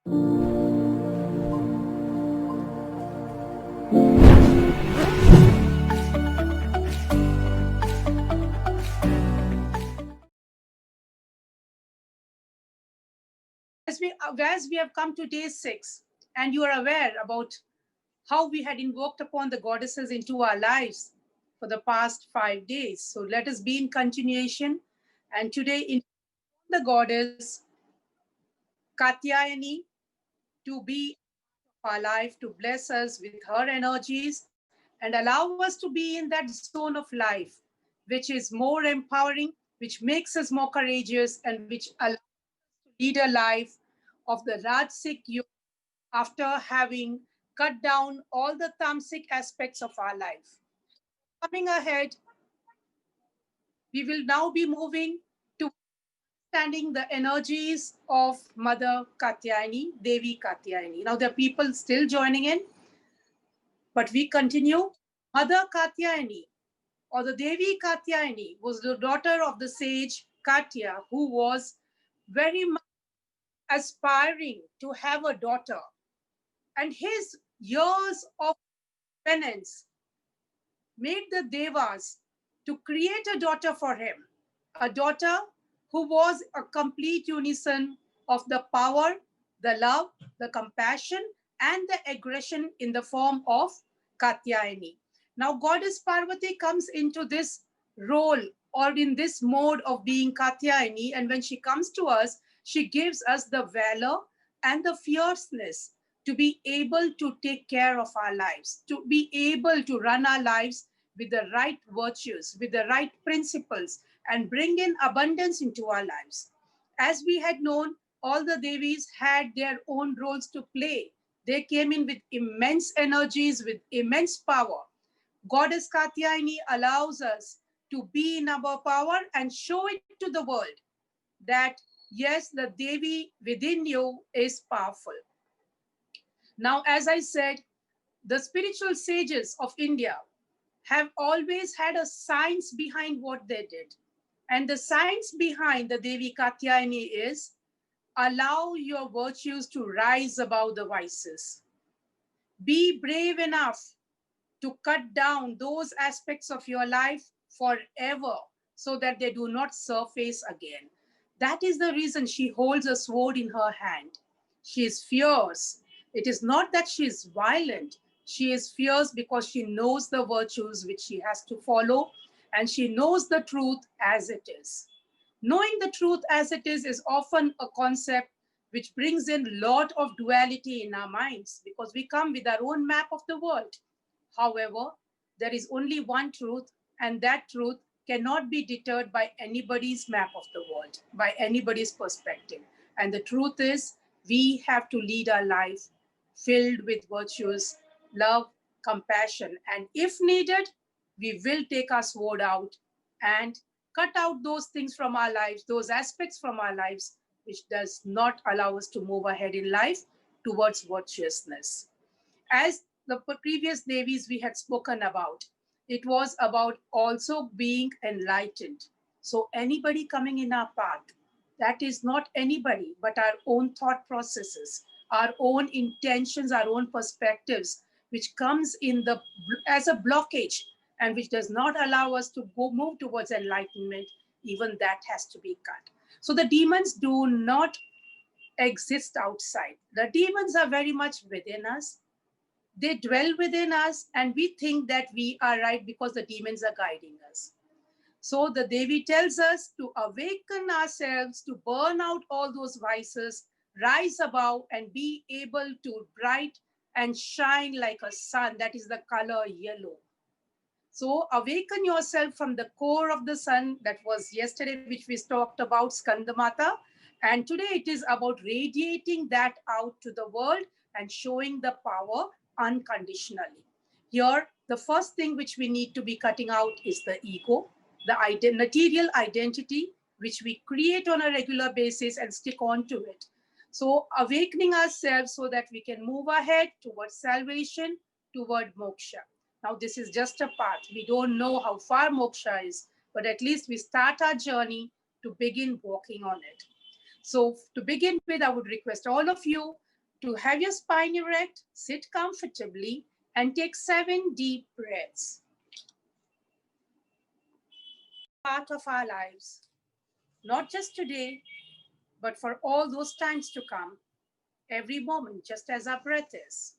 As we have come to day 6, and you are aware about how we had invoked upon the goddesses into our lives for the past 5 days. So let us be in continuation. And today, in the goddess Katyayani to be our life, to bless us with her energies and allow us to be in that zone of life, which is more empowering, which makes us more courageous, and which allows us to lead a life of the Rajasic yoga after having cut down all the tamasic aspects of our life. Coming ahead, we will now be moving to understanding the energies of Mother Katyayani, Devi Katyayani. Now, there are people still joining in, but we continue. Mother Katyayani, or the Devi Katyayani, was the daughter of the sage Katya, who was very much aspiring to have a daughter. And his years of penance made the Devas to create a daughter for him, a daughter who was a complete unison of the power, the love, the compassion, and the aggression in the form of Katyayani. Now, Goddess Parvati comes into this role or in this mode of being Katyayani, and when she comes to us, she gives us the valor and the fierceness to be able to take care of our lives, to be able to run our lives with the right virtues, with the right principles, and bring in abundance into our lives. As we had known, all the Devis had their own roles to play. They came in with immense energies, with immense power. Goddess Katyayani allows us to be in our power and show it to the world that yes, the Devi within you is powerful. Now, as I said, the spiritual sages of India have always had a science behind what they did. And the science behind the Devi Katyayani is allow your virtues to rise above the vices. Be brave enough to cut down those aspects of your life forever so that they do not surface again. That is the reason she holds a sword in her hand. She is fierce. It is not that she is violent. She is fierce because she knows the virtues which she has to follow, and she knows the truth as it is. Knowing the truth as it is often a concept which brings in a lot of duality in our minds because we come with our own map of the world. However, there is only one truth, and that truth cannot be deterred by anybody's map of the world, by anybody's perspective. And the truth is, we have to lead our life filled with virtues, love, compassion, and if needed, we will take our sword out and cut out those things from our lives, those aspects from our lives, which does not allow us to move ahead in life towards virtuousness. As the previous Devis we had spoken about, it was about also being enlightened. So, anybody coming in our path, that is not anybody, but our own thought processes, our own intentions, our own perspectives, which comes in the as a blockage and which does not allow us to go move towards enlightenment, even that has to be cut. So the demons do not exist outside. The demons are very much within us. They dwell within us, and we think that we are right because the demons are guiding us. So the Devi tells us to awaken ourselves, to burn out all those vices, rise above, and be able to bright and shine like a sun. That is the color yellow. So awaken yourself from the core of the sun. That was yesterday, which we talked about Skandamata. And today it is about radiating that out to the world and showing the power unconditionally. Here, the first thing which we need to be cutting out is the ego, the material identity, which we create on a regular basis and stick on to it. So awakening ourselves so that we can move ahead towards salvation, toward moksha. Now, this is just a path. We don't know how far moksha is, but at least we start our journey to begin walking on it. So, to begin with, I would request all of you To have your spine erect, sit comfortably and take 7 deep breaths. Part of our lives, not just today, but for all those times to come, every moment, just as our breath is.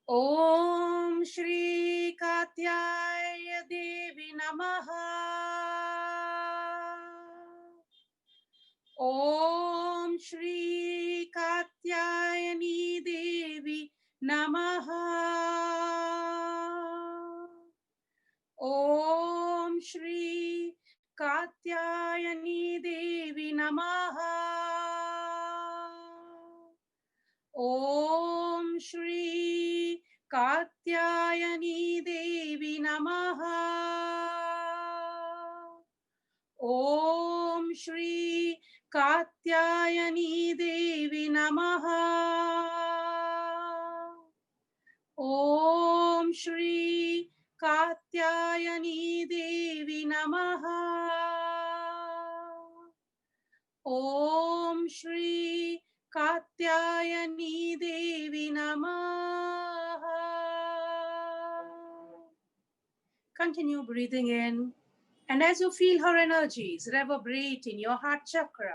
Om Shri Katyaya Devi Namaha. Om Shri Katyayani Devi Namaha. Om Shri Katyayani Devi Namaha. Om Shri Katyayani Devi Namaha. Om Shri Katyayani Devi Namaha. Om Shri Katyayani Devi Namaha. Om Shri Katyayani Devi Namaha. Continue breathing in, and as you feel her energies reverberate in your heart chakra,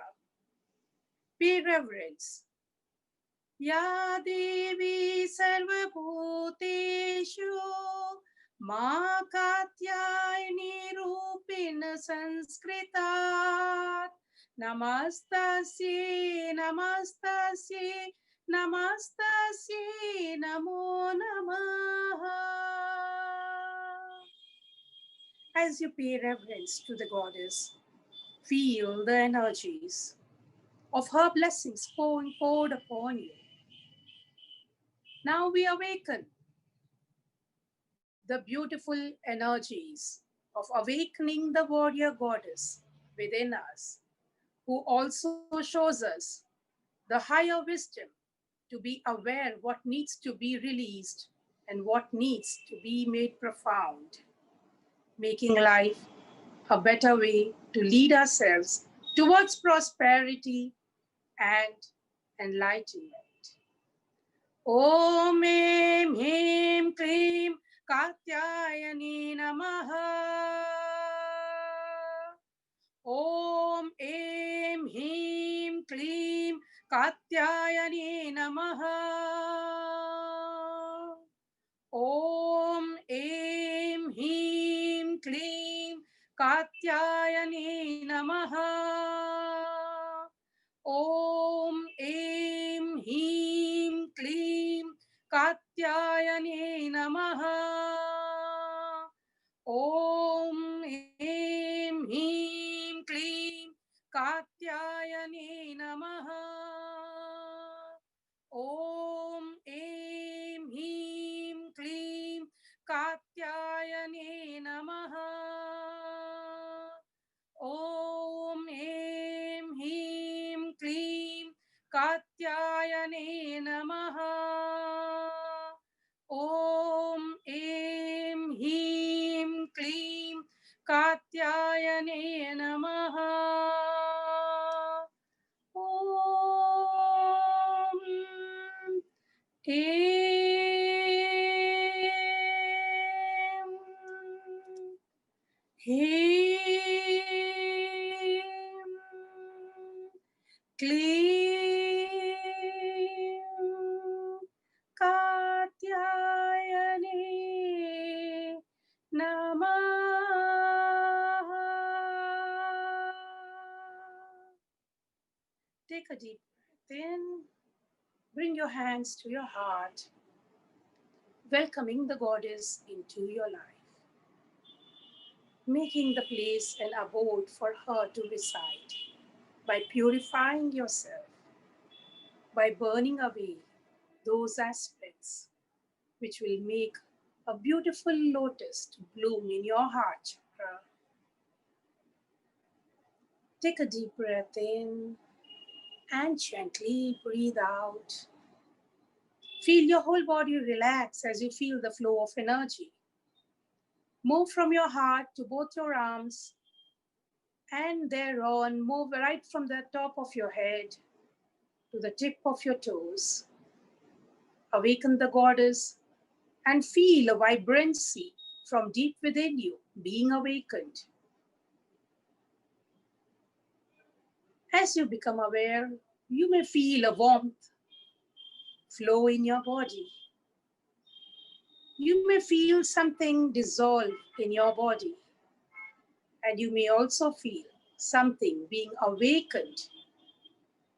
pay reverence. Ya Devi Sarvabhuteshu Ma Katyayani Rupina Sanskritat Namastasye Namastasye Namastasye Namo Namaha. As you pay reverence to the goddess, feel the energies of her blessings poured upon you. Now we awaken the beautiful energies of awakening the warrior goddess within us, who also shows us the higher wisdom to be aware what needs to be released and what needs to be made profound, making life a better way to lead ourselves towards prosperity and enlightenment. Om Em Him Klim Katyayani Namaha. Om Em Him Klim Katyayani Namaha. Om Em Him Klim Katyayani Namaha. Om Em Him Klim Katyayani Namaha. Om Em Him Klim Katyayani Namaha. Om Em Him Klim Katyayani Namaha. Om Em Him Klim Katyayani Namaha. Om Em Him Klim Katyayani Namaha. Om Em Him Klim Katyayani Namaha. Take a deep breath in. Bring your hands to your heart, welcoming the goddess into your life, making the place an abode for her to reside by purifying yourself, by burning away those aspects which will make a beautiful lotus to bloom in your heart chakra. Take a deep breath in and gently breathe out. Feel your whole body relax as you feel the flow of energy. Move from your heart to both your arms And thereon, move right from the top of your head to the tip of your toes. Awaken the goddess and feel a vibrancy from deep within you being awakened. As you become aware, you may feel a warmth flow in your body. You may feel something dissolve in your body, and you may also feel something being awakened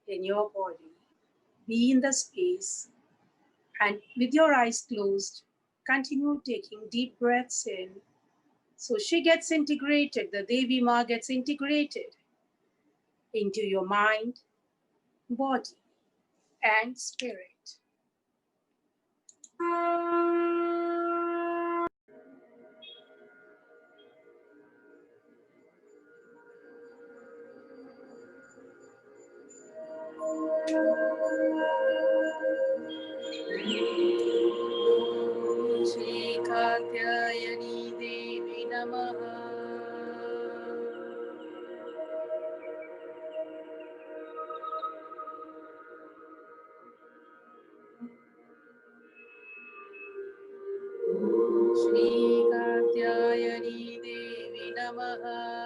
in your body. Be in the space and with your eyes closed, continue taking deep breaths in. So she gets integrated, the Devi Ma gets integrated into your mind, body, and spirit. Shri Katyayani Devi Namaha. Shri Katyayani Devi Namaha.